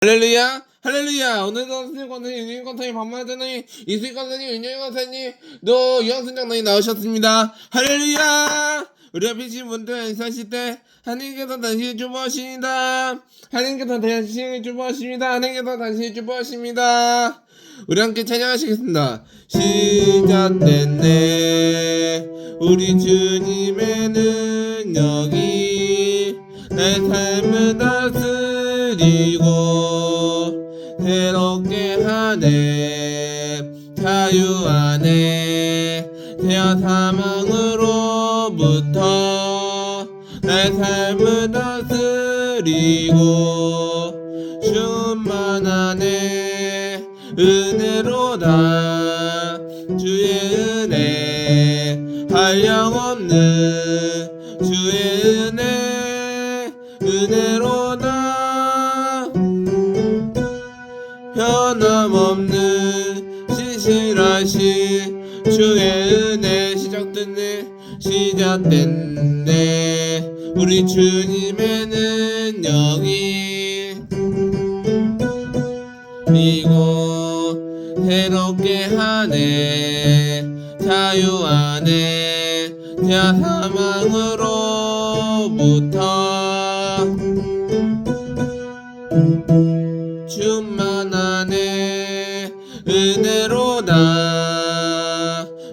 할렐루야 할렐루야. 오늘도 선생님 권사님 윤영희 권사님 반말 전사님 이수희 권사님 윤영희 권사님 또 유학순 장로님 나오셨습니다. 할렐루야. 우리 앞에 계신 분들 인사하실 때 하나님께서 당신을 축복하십니다. 하나님께서 당신을 축복하십니다. 하나님께서 당신을 축복하십니다. 우리 함께 찬양하시겠습니다. 시작됐네 우리 주님의 능력이 내 삶을 다스리고 새롭게 하네. 자유 안에 태어 사망으로부터 내 삶을 다스리고 충만하네. 은혜로다 주의 은혜 한량없는 주의 은혜 은혜로다 변함없는 신실하신 주의 은혜. 시작됐네 우리 주님의 능력이 그리고 새롭게 하네. 자유 안에 태아 사망으로부터 충만하네. 은혜로다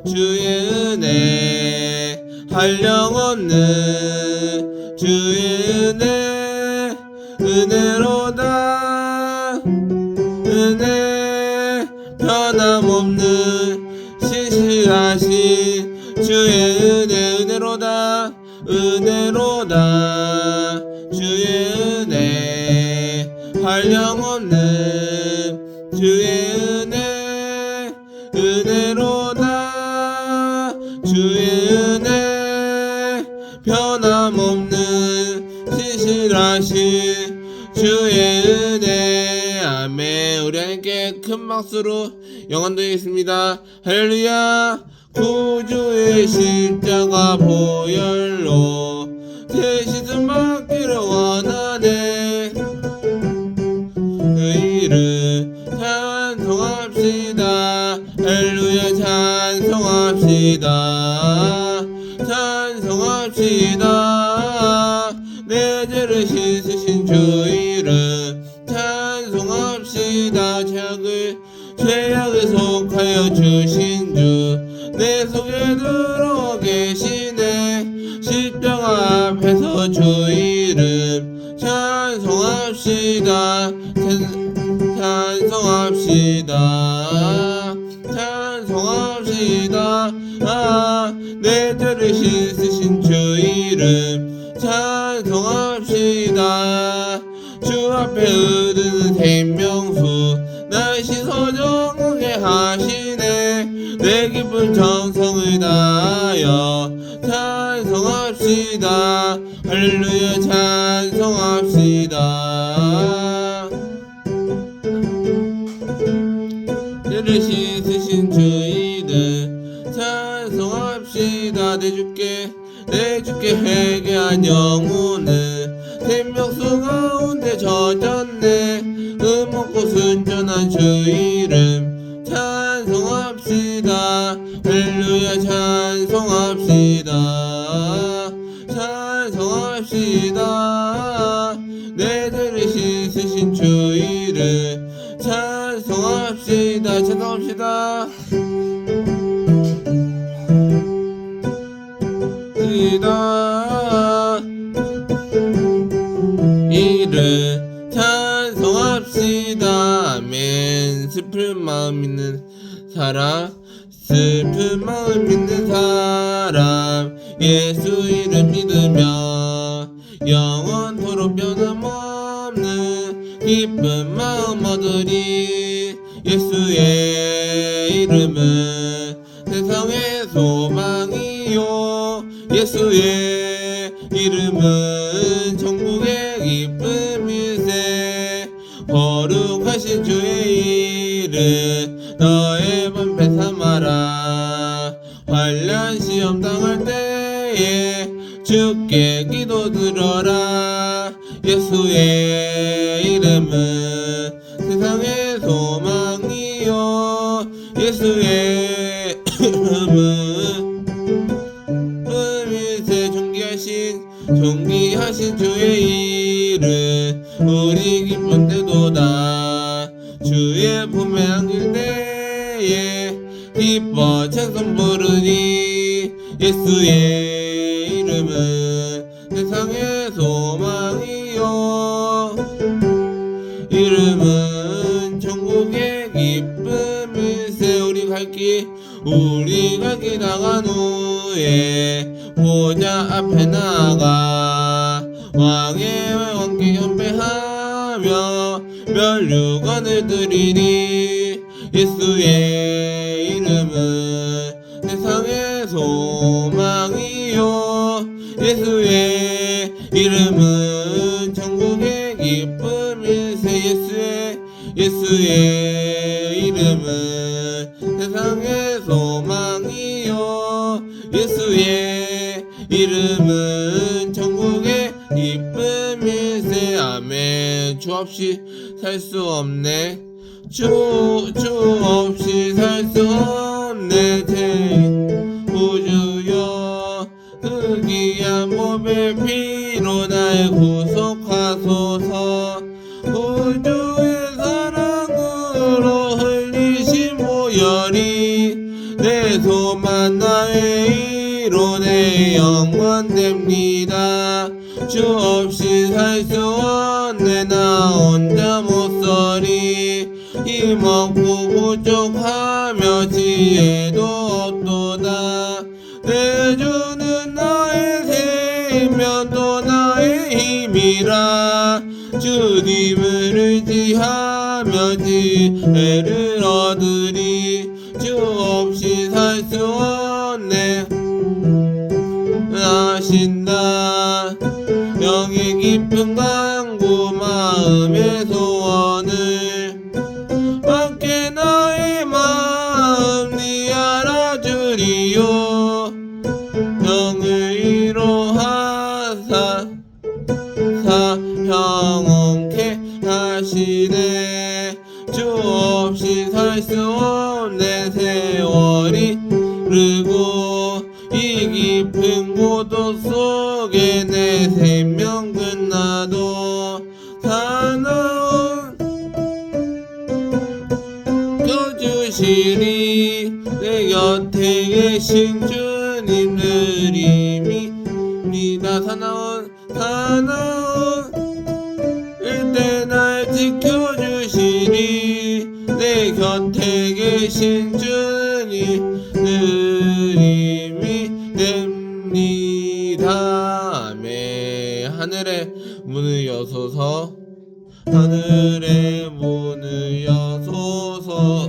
주의 은혜 한량없는 주의 은혜 은혜로다 은혜 변함없는 신실하신 주의 은혜 은혜로다 은혜로다 주의 은혜 한량없는 주의 은혜 은혜로다 주의 은혜 변함없는 신실하신 주의 은혜. 아멘. 우리 하나님께 큰 박수로 영광 드리겠습니다. 할렐루야. 구주의 십자가 보혈로 새 시즌 받기를 원하네. 그 이름 찬송합시다. 할렐루야. 찬송합시다. 찬송합시다. 내 죄를 씻으신 주 이름 찬송합시다. 죄악을 속하여 주신 주 내 속에 들어와 계시네. 십자가 앞에서 주 이름 찬송합시다. 찬송합시다. 찬송합시다. 내 죄를 씻으신 주 이름 찬송합시다. 주 앞에 흐르는 생명수 날 씻어 정하게 하시네. 내 기쁜 정성을 다하여 찬송합시다. 할렐루야. 찬송합시다. 죄를 씻으신 주 이름 찬송합시다. 내 주께 회개한 영혼은 생명수 가운데 젖었네. 먹고 순전한 주 이름 찬송합시다. 할렐루야. 찬송합시다. 찬송합시다. 내 죄를 씻으신 주 이름 찬송합시다. 찬송합시다. 이름 찬송합시다. 아멘. 슬픈 마음 있는 사람 예수 이름 믿으며 영원토록 변함없는 기쁜 마음 얻으리. 예수의 이름은 세상의 소망이요. 예수의 이름은 천국의 기쁨일세. 거룩하신 주의 이름 너의 방패 삼아라. 환난 시험 당할 때에 주께 기도 들어라. 예수의 이름은 세상의 소망이요 예수의 이름은 은밀세 존귀하신 주의 이름 우리 기쁜 때도다 주의 품에 안길 때에 기뻐 찬송 부르니 예수의 이름은 세상의 소망이요 이름은 천국의 기쁨일세 우리 갈 길 나간 후에 보좌 앞에 나가 왕의 왕께 연배하며 면류관을 드리니 예수의 이름은 세상의 소망이요 예수의 이름은 천국의 기쁨일세 예수의 이름은 세상의 소망이요 예수의 이름은 천국의 기쁨일세 아멘. 주 없이 살 수 없네 주 없이 살 수 없네 제 구주여 그 귀한 몸의 피로 날 구속하소서 구주의 사랑으로 흘리신 보혈이 내 소망 나의 이론에 영원됩니다 주 없이 살 수 없네 나 혼자 못서리 힘없고 부족하며 지혜도 없도다 내 주는 나의 생명 또 나의 힘이라 주님을 의지하며 지혜를 얻으리 주 없이 살 수 없네 아신다 영의 깊은 간구 마음의 소원을 밖에 나의 마음 네 알아주리요 영을 이로하사 평온케 하시네 주 없이 살 수 없네 세월이 흐르고 이 깊은 고도 속에 내 생명 끝나도 사나운 껴주시리 내 곁에 계신 주님 느림이니다 사나운 일때 날 지켜주시니 내 곁에 계신 주님 느림이 됩니다 아멘. 하늘의 문을 여소서 하늘의 문을 여소서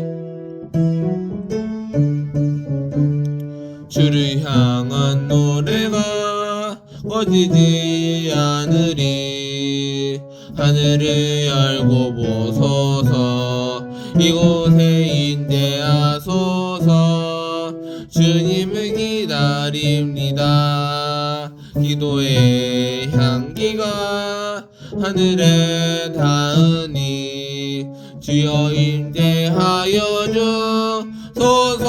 주를 향한 노래가 꺼지지 않으리 하늘을 열고 보소서 이곳에 임재하소서 주님을 기다립니다 기도의 향기가 하늘에 닿으니 주여 임재하여 주소서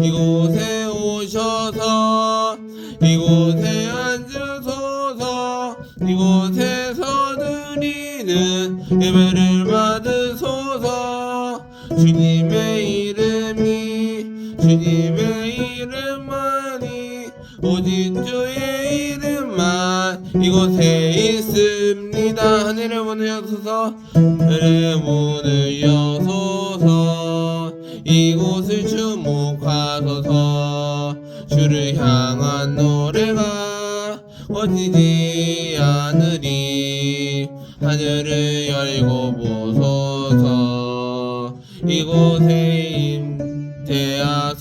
이곳에 오셔서 이곳에 앉으소서 이곳에서 드리는 예배를 받으소서 주님의 이름만이 오직 주의 이름만 이곳에 있습니다 하늘의 문을 여소서 하늘의 문을 여소서 이곳을 주목하소서 주를 향한 노래가 꺼지지 않으리 하늘을 열고 보소서 이곳에 임재하소서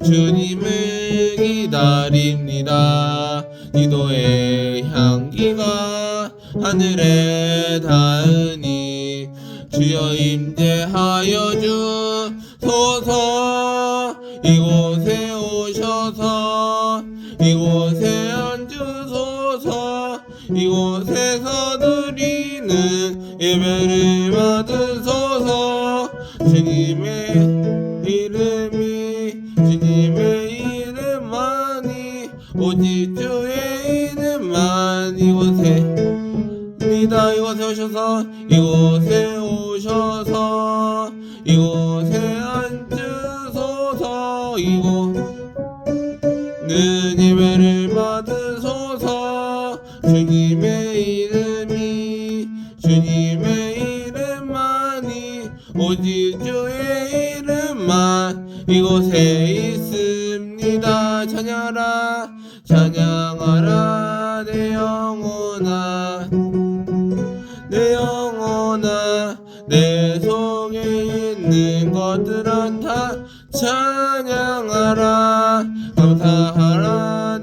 주님을 기다립니다 기도의 향기가 하늘에 닿으니 주여 임재하여 주소서 이곳에 오셔서 이곳에 앉으소서 이곳에서 드리는 예배를 받으소서. 주님의 이름이 주님의 이름만이 오직 주의 이름만 이곳에 오셔서 이곳에 앉으소서. 이곳은 예배를 받으소서. 주님의 이름만이 오직 주의 이름만 이곳에 있습니다. 찬양하라 내 영혼아 내 속에 있는 것들은 다 찬양하라. 감사하라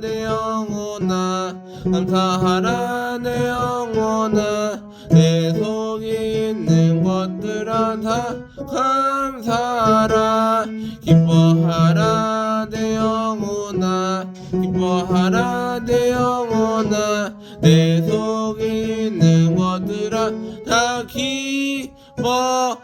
내 영혼아 내 속에 있는 것들은 다 감사하라. 기뻐하라 내 영혼아 내 속에 있는 것들은 다 기뻐하라.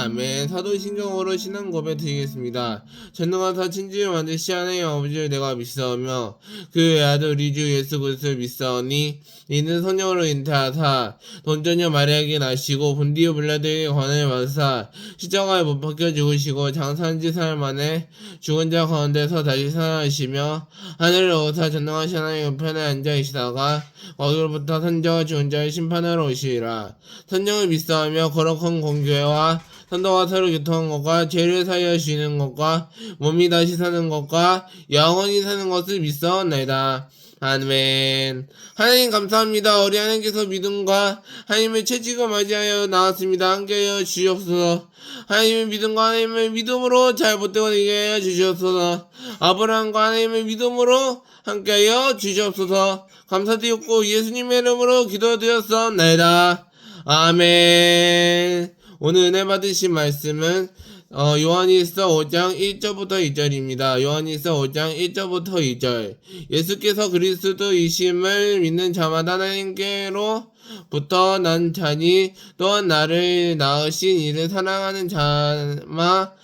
아멘. 사도신경으로 신앙 고백 드리겠습니다. 전능하사 천지를 만드시 하나님 아버지를 내가 믿사오며 그 아들 우리 주 예수 그리스도를 믿사오니 이는 성령으로 잉태하사 돈전녀 마리아에게 나시고 본디오 빌라도에게 관을 받으사 십자가에 못 박혀 죽으시고 장사한 지 사흘 만에 죽은 자 가운데서 다시 살아나시며 하늘을 오사 전능하신 하나님 우편에 앉아 계시다가 거기로부터 산자와 죽은 자의 심판하러 오시리라. 성령을 믿사오며 거룩한 공교회와 선도가 서로 교통한 것과 죄를 사하여 주시는 것과 몸이 다시 사는 것과 영원히 사는 것을 믿사옵나이다. 아멘. 하나님 감사합니다. 우리 하나님께서 믿음과 하나님의 채찍을 맞이하여 나왔습니다. 함께하여 주시옵소서. 하나님의 믿음과 하나님의 믿음으로 잘 못되고 되게 하여 주시옵소서. 아브라함과 하나님의 믿음으로 함께하여 주시옵소서. 감사드렸고 예수님의 이름으로 기도드렸사옵나이다. 아멘. 오늘 은혜 받으신 말씀은 요한일서 5장 1절부터 2절입니다. 요한일서 5장 1절부터 2절. 예수께서 그리스도이심을 믿는 자마다 하나님께로부터 난 자니 또한 나를 낳으신 이를 사랑하는 자마다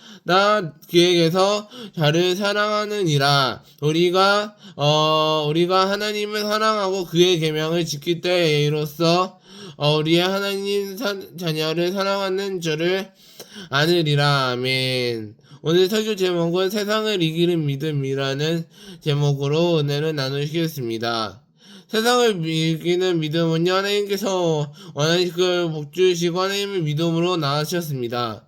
그에게서 자를 사랑하느니라. 우리가 하나님을 사랑하고 그의 계명을 지킬 때에 이로써 우리의 하나님 자녀를 사랑하는 줄을 아느리라. 아멘. 오늘 설교 제목은 세상을 이기는 믿음이라는 제목으로 은혜를 나누시겠습니다. 세상을 이기는 믿음은요, 하나님께서 원하시는 걸 복주시고 하나님의 믿음으로 나아가셨습니다.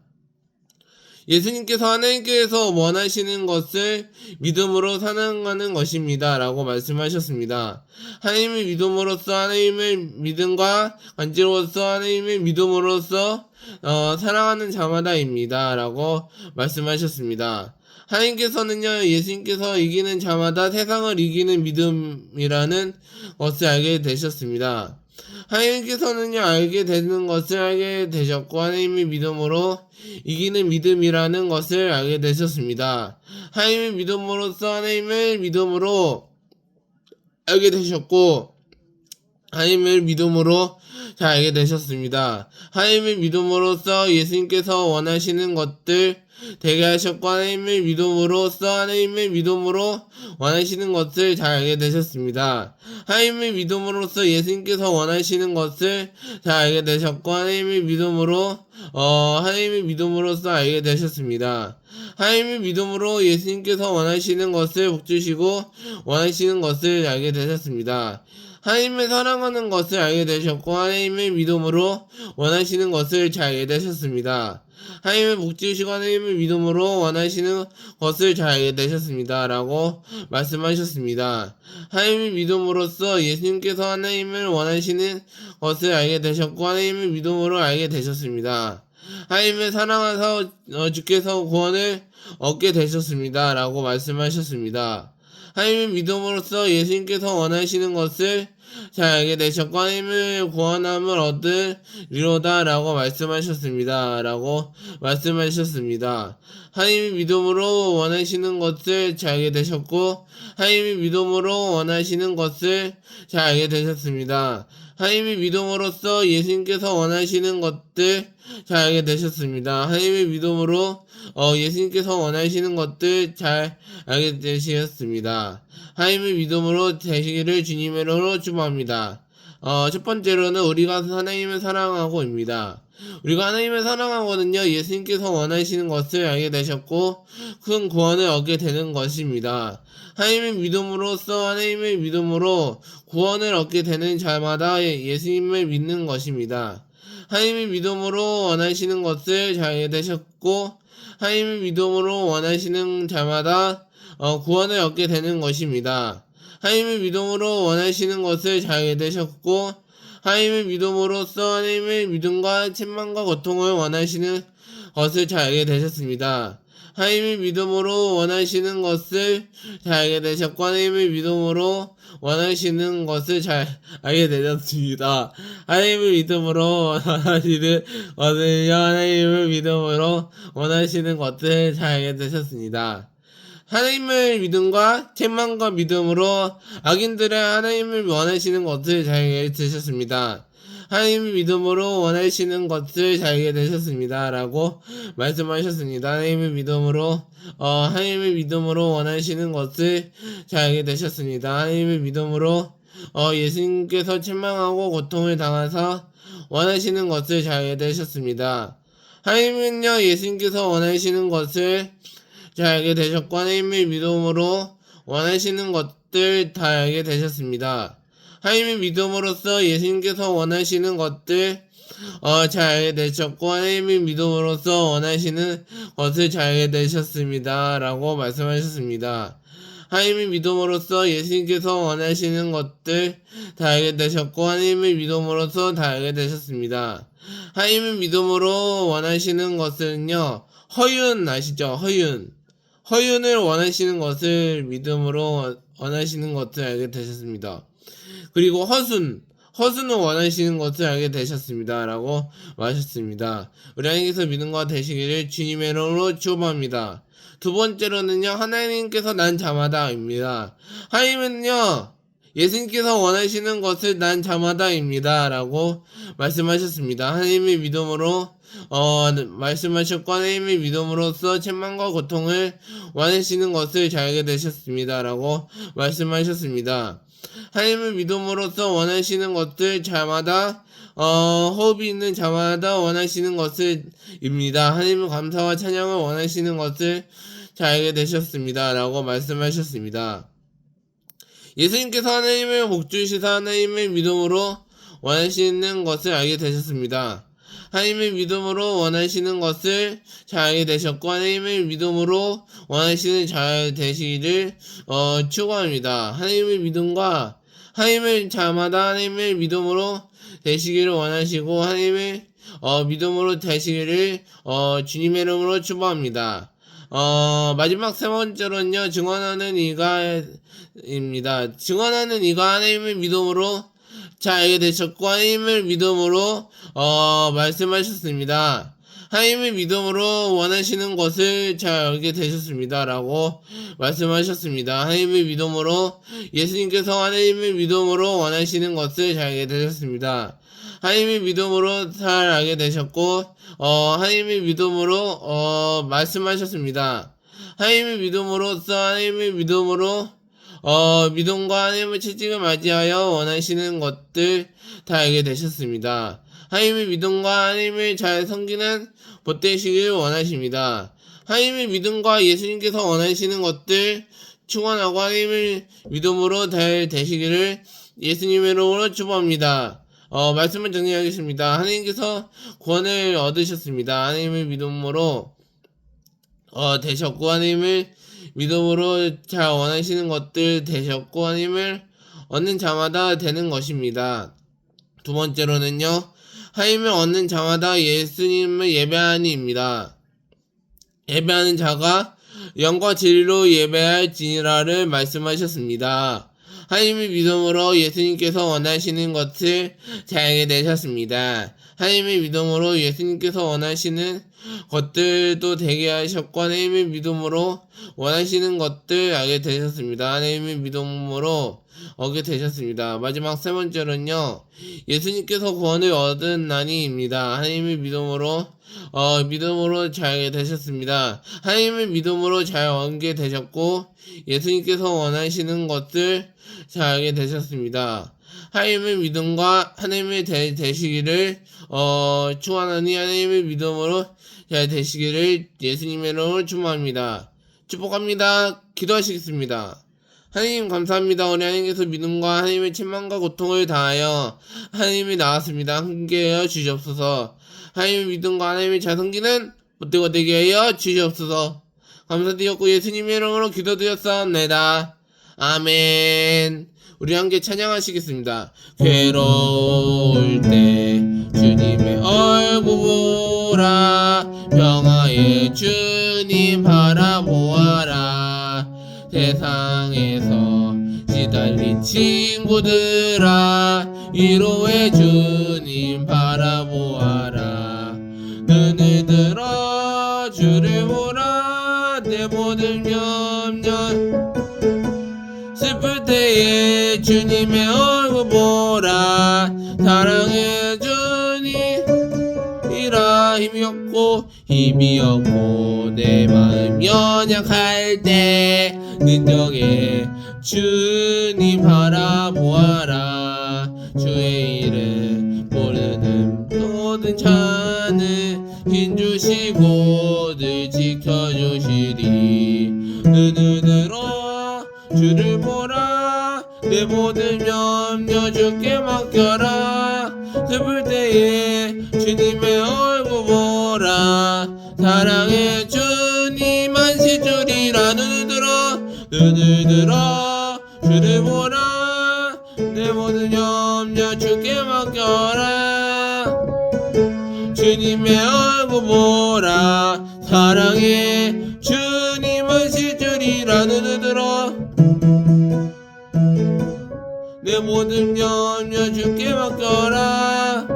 예수님께서 하나님께서 원하시는 것을 믿음으로 사랑하는 것입니다. 라고 말씀하셨습니다. 하나님의 믿음으로써 하나님의 믿음과 간지로워서 하나님의 믿음으로써 사랑하는 자마다입니다. 라고 말씀하셨습니다. 하나님께서는요, 예수님께서 이기는 자마다 세상을 이기는 믿음이라는 것을 알게 되셨습니다. 하나님께서는요, 알게 되는 것을 알게 되셨고, 하나님의 믿음으로 이기는 믿음이라는 것을 알게 되셨습니다. 하나님의 믿음으로써 하나님을 믿음으로 알게 되셨고, 하나님을 믿음으로 잘 알게 되셨습니다. 하나님의 믿음으로써 예수님께서 원하시는 것들 되게 하셨고, 하나님의 믿음으로써 하나님의 믿음으로 원하시는 것을 잘 알게 되셨습니다. 하나님의 믿음으로써 예수님께서 원하시는 것을 잘 알게 되셨고, 하나님의 믿음으로 하나님의 믿음으로써 알게 되셨습니다. 하나님의 믿음으로 예수님께서 원하시는 것을 복주시고 원하시는 것을 알게 되셨습니다. 하나님을 사랑하는 것을 알게 되셨고, 하나님의 믿음으로 원하시는 것을 잘 알게 되셨습니다. 하나님을 복지시고 하나님의 믿음으로 원하시는 것을 잘 알게 되셨습니다. 라고 말씀하셨습니다. 하나님의 믿음으로써 예수님께서 하나님을 원하시는 것을 알게 되셨고, 하나님의 믿음으로 알게 되셨습니다. 하나님을 사랑하사 주께서 구원을 얻게 되셨습니다. 라고 말씀하셨습니다. 하나님의 믿음으로써 예수님께서 원하시는 것을 잘 알게 되셨고, 하나님의 구원함을 얻으리로다. 라고 말씀하셨습니다. 라고 말씀하셨습니다. 하나님의 믿음으로 원하시는 것을 잘 알게 되셨고, 하나님의 믿음으로 원하시는 것을 잘 알게 되셨습니다. 하나님의 믿음으로써 예수님께서 원하시는 것들 잘 알게 되셨습니다. 하나님의 믿음으로 예수님께서 원하시는 것들 잘 알게 되셨습니다. 하나님의 믿음으로 되시기를 주님의 이름으로 축복합니다. 첫 번째로는 우리가 하나님을 사랑하고입니다. 우리가 하나님을 사랑하거든요. 예수님께서 원하시는 것을 알게 되셨고 큰 구원을 얻게 되는 것입니다. 하나님의 믿음으로써 하나님의 믿음으로 구원을 얻게 되는 자마다 예수님을 믿는 것입니다. 하나님의 믿음으로 원하시는 것을 잘 알게 되셨고 하나님의 믿음으로 원하시는 자마다 구원을 얻게 되는 것입니다. 하나님의 믿음으로 원하시는 것을 잘 알게 되셨고 하나님의 믿음으로써 하나님의 믿음과 책망과 고통을 원하시는 것을 잘 알게 되셨습니다. 하나님의 믿음으로 원하시는 것을 잘 알게 되셨고 하나님의 믿음으로 원하시는 것을 잘 알게 되셨습니다. 하나님의 믿음으로 원하시는 것을요 하나님의 믿음으로 원하시는 것을 잘 알게 되셨습니다. 하나님의 믿음과 책망과 믿음으로 악인들의 하나님을 원하시는 것을 잘 알게 되셨습니다. 하나님의 믿음으로 원하시는 것을 잘 알게 되셨습니다. 라고 말씀하셨습니다. 하나님의 믿음으로 원하시는 것을 잘 알게 되셨습니다. 하나님의 믿음으로 예수님께서 책망하고 고통을 당하사 원하시는 것을 잘 알게 되셨습니다. 하나님은요 예수님께서 원하시는 것을 잘 알게 되셨고 하나님의 믿음으로 원하시는 것들 다 알게 되셨습니다. 하나님의 믿음으로써 예수님께서 원하시는 것들 잘 알게 되셨고 하나님의 믿음으로써 원하시는 것을 잘 알게 되셨습니다. 라고 말씀하셨습니다. 하나님의 믿음으로써 예수님께서 원하시는 것들 다 알게 되셨고 하나님의 믿음으로써 다 알게 되셨습니다. 하나님의 믿음으로 원하시는 것은요 허윤 아시죠? 허윤을 원하시는 것을 믿음으로 원하시는 것을 알게 되셨습니다. 그리고 허순을 원하시는 것을 알게 되셨습니다. 라고 말하셨습니다. 우리 하나님께서 믿음과 되시기를 주님의 이름으로 축복합니다. 두 번째로는요 하나님께서 난 자마다입니다. 하나님은요 예수님께서 원하시는 것을 난 자마다입니다. 라고 말씀하셨습니다. 하나님의 믿음으로 말씀하셨고 하나님의 믿음으로써 책망과 고통을 원하시는 것을 잘 알게 되셨습니다. 라고 말씀하셨습니다. 하나님의 믿음으로써 원하시는 것들 자마다 호흡이 있는 자마다 원하시는 것을 입니다. 하나님의 감사와 찬양을 원하시는 것을 잘 알게 되셨습니다. 라고 말씀하셨습니다. 예수님께서 하나님의 복주시사 하나님의 믿음으로 원하시는 것을 알게 되셨습니다. 하나님의 믿음으로 원하시는 것을 잘 알게 되셨고 하나님의 믿음으로 원하시는 잘 되시기를 축원합니다. 하나님의 믿음과 하나님의 자마다 하나님의 믿음으로 되시기를 원하시고 하나님의 믿음으로 되시기를 주님의 이름으로 축복합니다. 마지막 세 번째로는요 증언하는 이가입니다. 증언하는 이가 하나님의 믿음으로 잘 알게 되셨고 하나님을 믿음으로 말씀하셨습니다. 하나님의 믿음으로 원하시는 것을 잘 알게 되셨습니다. 라고 말씀하셨습니다. 하나님의 믿음으로 예수님께서 하나님의 믿음으로 원하시는 것을 잘 알게 되셨습니다. 하나님의 믿음으로 잘 알게 되셨고 하나님의 믿음으로 말씀하셨습니다. 하나님의 믿음으로써 하나님의 믿음으로 믿음과 하나님의 채찍을 맞이하여 원하시는 것들 다 알게 되셨습니다. 하나님의 믿음과 하나님을 잘 섬기는 복되시길 원하십니다. 하나님의 믿음과 예수님께서 원하시는 것들 축원하고 하나님의 믿음으로 잘 되시기를 예수님의 이름으로 축복합니다. 말씀을 정리하겠습니다. 하나님께서 구원을 얻으셨습니다. 하나님의 믿음으로 되셨고 하나님을 믿음으로 잘 원하시는 것들 되셨고 하나님을 얻는 자마다 되는 것입니다. 두 번째로는요 하나님을 얻는 자마다 예수님을 예배하니입니다. 예배하는 자가 영과 진리로 예배할지니라를 말씀하셨습니다. 하나님의 믿음으로 예수님께서 원하시는 것을 잘 알게 되셨습니다. 하나님의 믿음으로 예수님께서 원하시는 것들도 되게 하셨고 하나님의 믿음으로 원하시는 것들 알게 되셨습니다. 하나님의 믿음으로 얻게 되셨습니다. 마지막 세 번째로는요, 예수님께서 구원을 얻은 날입니다. 하나님의 믿음으로 잘 되셨습니다. 하나님의 믿음으로 잘 얻게 되셨고, 예수님께서 원하시는 것을 잘 알게 되셨습니다. 하나님의 믿음과 하나님의 되시기를 축원하니 하나님의 믿음으로 잘 되시기를 예수님의 이름으로 축원합니다. 축복합니다. 기도하시겠습니다. 하나님 감사합니다. 우리 하나님께서 믿음과 하나님의 책망과 고통을 다하여 하나님이 나왔습니다. 함께하여 주시옵소서. 하나님의 믿음과 하나님의 잘 섬기는 못되고 되게 하여 주시옵소서. 감사드렸고 예수님의 이름으로 기도드렸사옵나이다. 아멘. 우리 함께 찬양하시겠습니다. 괴로울 때 주님의 얼굴 보라, 평화의 주님 바라보아라. 세상에서 시달린 친구들아, 위로의 주님 바라보아라. 눈을 들어 주를 보라, 내 모든 염려 슬플 때에 주님의 얼굴 보라. 사랑의 주님이라 힘이 없고 내 마음 연약할 때 능력의 주님 바라보아라. 주의 이름 모르는 모든 자는 힘주시고 늘 지켜주시리. 눈을 들어 주를 보라, 내 모든 염려 주께 맡겨라. 슬플 때에 주님의 얼굴 보라. 사랑의 주님 안시주리라. 눈을 들어 주를 보라, 내 모든 염려 주께 맡겨라. 주님의 얼굴 보라. 사랑의 주님 안시주리라. 눈을 들어 내 모든 염려 주께 맡겨라.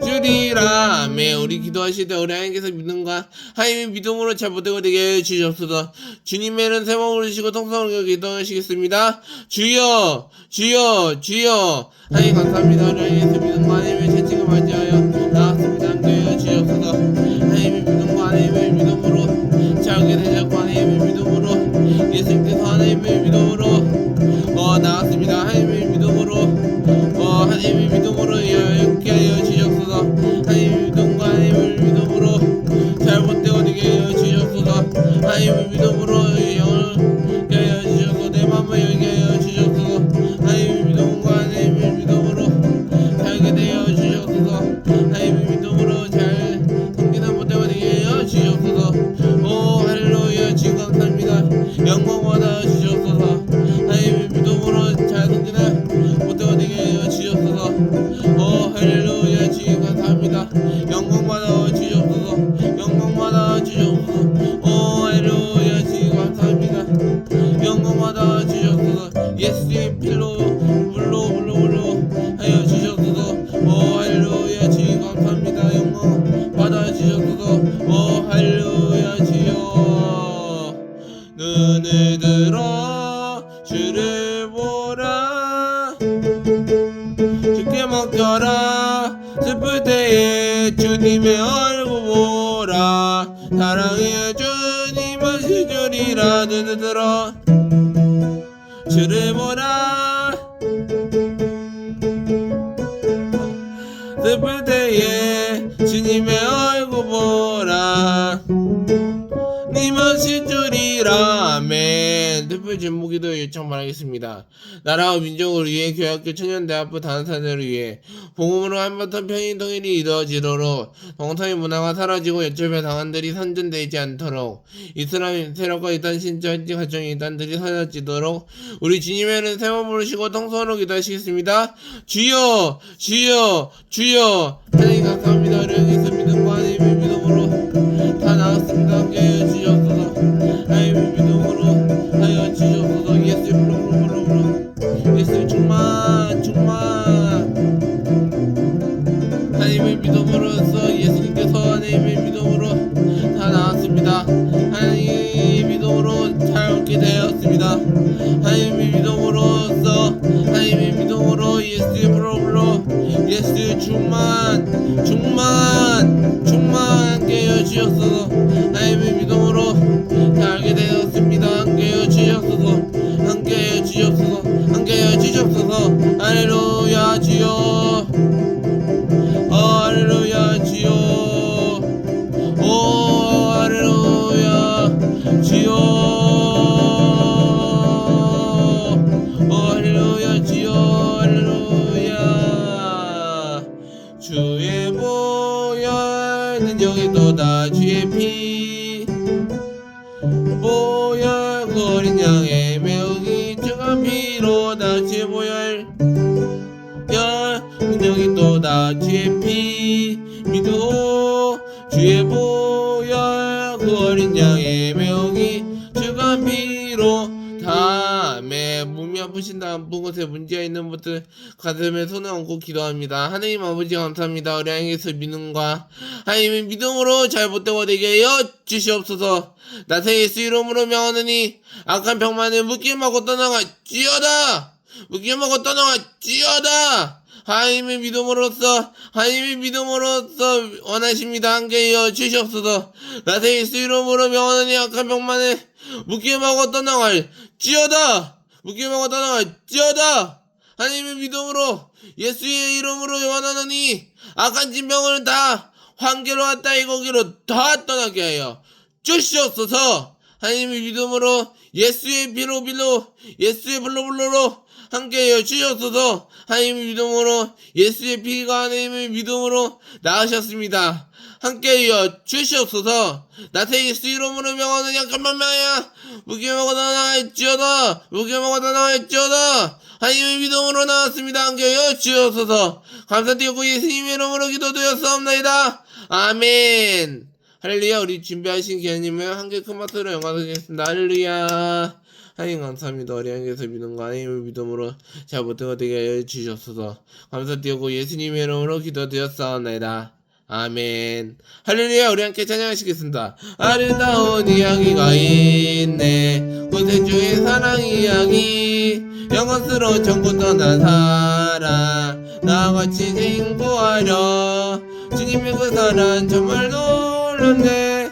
주리라. 아멘. 우리 기도하실 때 우리 하나님께서 믿음과 하나님의 믿음으로 잘 못되고 되게 해주시옵소서. 주님의 이름 세 번 부르시고 통성으로 기도하시겠습니다. 주여 주여 주여. 하나님 감사합니다. 우리 하나님께서 믿음과 하나님의 채찍을 맞이하여 나왔습니다. 함께하여 주시옵소서. 하나님의 믿음과 하나님의 믿음으로 잘하게 되셨고, 하나님의 믿음으로 예수님께서 하나님의 믿음으로 나왔습니다. 하나님의 믿음으로 하나님의 믿음으로 함께하여 주시옵소서. 하나님의 믿음과 하나님의 믿음으로 잘못되고 되게 하여 주시옵소서. 하나님의 믿음으로 영을 하여 주시옵소서. 내 마음을 열게 하여 주시옵소서. 하나님의 믿음과 하나님의 믿음으로 살게 되어 주시옵소서. 하나님의 믿음으로 잘 섬기다 못되고 되게 하여 주시옵소서. 오 할렐루야. 주님 감사합니다. 영광 받아 주시옵소서. 하나님의 믿음으로 잘 섬기다 못되고 되게 하여 주시옵소서. 오 할렐루야. 주님 감사합니다. 영광 받아 주시옵소서. 영광 받아 주시옵소서. 오 할렐루야. 주님 감사합니다. 영광 받아 주시옵소서. 예수의 피로 물로 하여 주시옵소서. 오 할렐루야. 주님 감사합니다. 영광 받아 주시옵소서. 오 할렐루야. 주여. 눈을 들어 주를 보라, 주께 맡겨라. 슬플 때에 주님의 얼굴 보라. 사랑의 주님 하시주리라. 눈을 들어 주를 보라. 슬플 때에 주님의 얼굴 보라. 님 하시주리라. 아멘. 특별 제목기도 요청 바라겠습니다. 나라와 민족을 위해 교학교 청년대학부 단사들을 위해 복음으로 한바탕 편의 통일이 이루어지도록 동성애 문화가 사라지고 여철배 당한들이 선전되지 않도록 이슬람 세력과 이단 신자 가정의 이단들이 사라지도록 우리 주님의 이름 세 번 부르시고 통성으로 기도하시겠습니다. 주여 주여 주여. 하나님 감사합니다. 우리에게서 믿음과 하나님의 믿음으로 다 나왔습니다. 함께 하여 주시옵소서. 하나님의 믿음으로 하여 주시옵소서. 예수 불러 예수 충만 하나님의 믿음으로써 예수님께서 하나님의 믿음으로 다 나왔습니다. 하나님 하나님의 믿음으로 예수의 불로 예수 충만하게 해주시옵소서. 하나님의 믿음으로 살게 되었습니다. 함께 해주시옵소서. 함께 해주시옵소서. 함께 해주시옵소서. 할렐루야 주여. 할렐루야 주여. 오 할렐루야 주여. 할렐루야 주여. 할렐루야. 주의 보혈 능력이 또다 주의 피 보혈 그 어린 양의 매우기 증한 피로 다 주의 보혈 능력이 또다 주의 피 믿어 주의 보혈 그 어린 양의 매우기 증한 피로 다음에 몸이 아프신 다음 곳에 문제가 있는 분들 가슴에 손을 얹고 기도합니다. 하나님 아버지 감사합니다. 우리 하나님께서 믿음과 하나님의 믿음으로 잘못되고 되게 하여 주시옵소서. 나세 예수 이름으로 명하느니 악한 병만을 묶임하고 떠나갈지어다. 묶임하고 떠나갈지어다. 하나님의 믿음으로써 원하십니다. 함께 하여 주시옵소서. 나세 예수 이름으로 명하느니 악한 병만을 묶임하고 떠나갈지어다. 묶임하고 떠나갈지어다. 하나님의 믿음으로 예수의 이름으로 원하느니 악한 진병을 다 환계로 왔다 이거기로 다 떠나게 하여 주시옵소서. 하나님의 믿음으로 예수의 피로 예수의 불로 함께 하여 주시옵소서. 하나님의 믿음으로 예수의 피가 하나님의 믿음으로 나으셨습니다. 함께 하여 주시옵소서. 나세 예수 이름으로 명하는 약한 만명이야 무기하고 나아갈지어다. 무기하고 나아갈지어다. 하나님의 믿음으로 나왔습니다. 함께 하여 주시옵소서. 감사드리고 예수님의 이름으로 기도드렸사옵나이다. 아멘. 할렐루야. 우리 준비하신 기아님을 한개 큰 박수로 영광드리겠습니다. 할렐루야. 하나님 감사합니다. 우리 하나님께서 믿음과 하나님의 믿음으로 잘 못되고 되게 하여 주시옵소서. 감사드리고 예수님의 이름으로 기도드렸사옵나이다. 아멘. 할렐루야. 우리 함께 찬양하시겠습니다. 아름다운 이야기가 있네. 구세주의 사랑 이야기. 영광스러운 천국 떠난 사랑. 나같이 행복하려. 주님의 그 사랑 정말 놀랍네.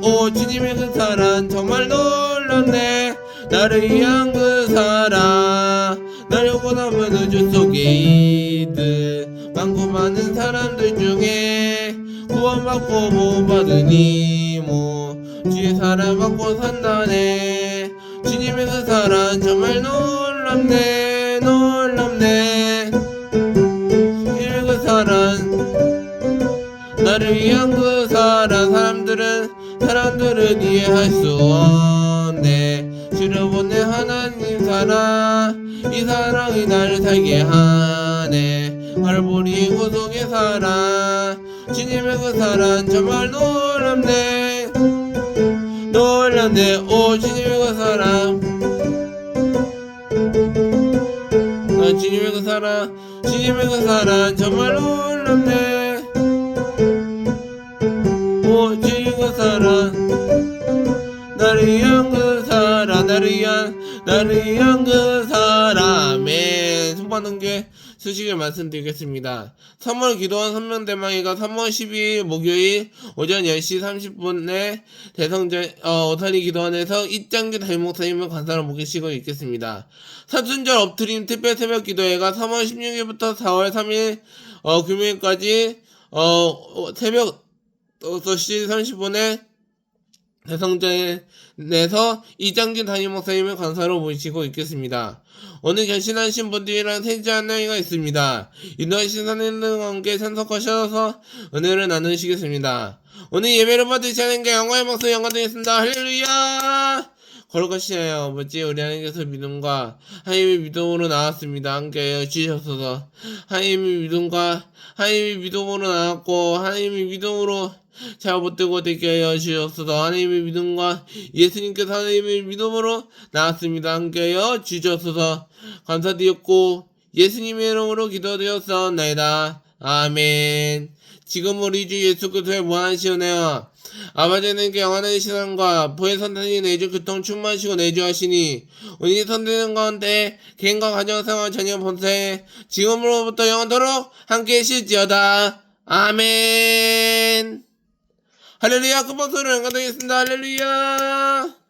오 주님의 그 사랑 정말 놀랍네. 나를 위한 그 사랑. 나를 원하면 우주 속에 있듯 많고 많은 사람들 중에 구원받고 보호받은 이모 주의 사랑 받고 산다네. 주님의 그 사랑 정말 놀랍네. 주님의 그 사랑 나를 위한 그 사랑. 사람들은 이해할 수 없네. 주를 보내 하나님 사랑. 이 사랑이 나를 살게 하네. 말보리 구속의 사랑. 주님의 그 사랑 정말 놀랍네. 오 주님의 그 사랑. 주님의 그 사랑 정말 놀랍네. 오 주님의 그 사랑. 나를 위한 그 사랑. 나를 위한 그 사람의 손받는 게 소식을 말씀드리겠습니다. 3월 기도원 선명대망이가 3월 12일 목요일 오전 10시 30분에 대성전 오타리 기도원에서 이장규 담임목사님을 관사로 모시고 있겠습니다. 사순절 엎드림 특별 새벽 기도회가 3월 16일부터 4월 3일 금요일까지 새벽 6시 30분에 대성전에서 이장진 담임목사님을 관사로 모시고 있겠습니다. 오늘 결신하신 분들이랑 생지 안내가 있습니다. 인도하신 하나님과 함께 참석하셔서 은혜를 나누시겠습니다. 오늘 예배를 받으시는 게 영광의 목소리 영광드리겠습니다. 할렐루야. 거룩하시나요 아버지. 우리 하나님께서 믿음과 하나님의 믿음으로 나왔습니다. 함께 주셔서 하나님의 믿음으로 나왔고 하나님의 믿음으로 잘 못되고 되게 하여 주옵소서. 하나님의 믿음과 예수님께서 하나님의 믿음으로 나왔습니다. 함께 하여 주옵소서. 감사드렸고 예수님의 이름으로 기도드렸사옵나이다. 아멘. 지금 우리 주 예수 그리스도의 무한하신 은혜와 아버지 하나님께 영원한 신앙과 보혜 선생님 내주 교통 충만하시고 내주하시니 우리 선생님 가운데 개인과 가정생활 전혀 본사에 지금으로부터 영원토록 함께 계실지어다. 아멘. 할렐루야. 큰 박수로 영광드리겠습니다. 할렐루야.